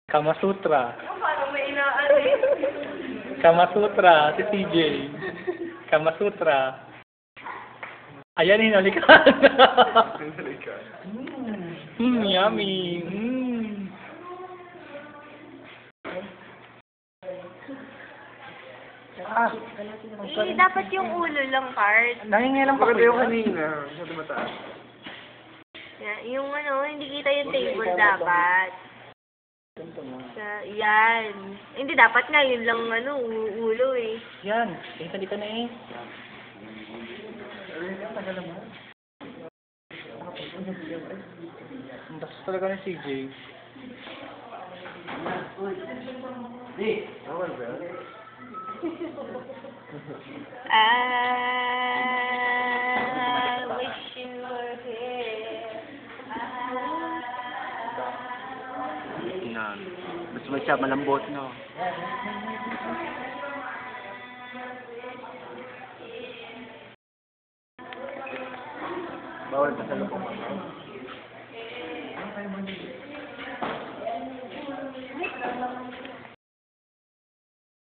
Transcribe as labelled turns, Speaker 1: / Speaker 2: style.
Speaker 1: Kama Sutra.
Speaker 2: Parang may inaan eh.
Speaker 1: Kama Sutra, si CJ. Kama Sutra. Ayan, hinalikan. Yummy. Ah,
Speaker 2: Dapat yung ulo lang part.
Speaker 1: nangingilang pa
Speaker 3: Maganda yung
Speaker 1: kayo.
Speaker 3: kanina. Masyado mataas.
Speaker 2: Yung hindi kita yung table dapat. Yan. Hindi dapat nga, yun lang ulo eh.
Speaker 1: Yan, hinalikan na eh. Ang dastos talaga ni CJ.
Speaker 3: Okay ba?
Speaker 2: I wish you were here.
Speaker 3: Yan. Mas may siya, malambot, no? Bawal pa sa loob.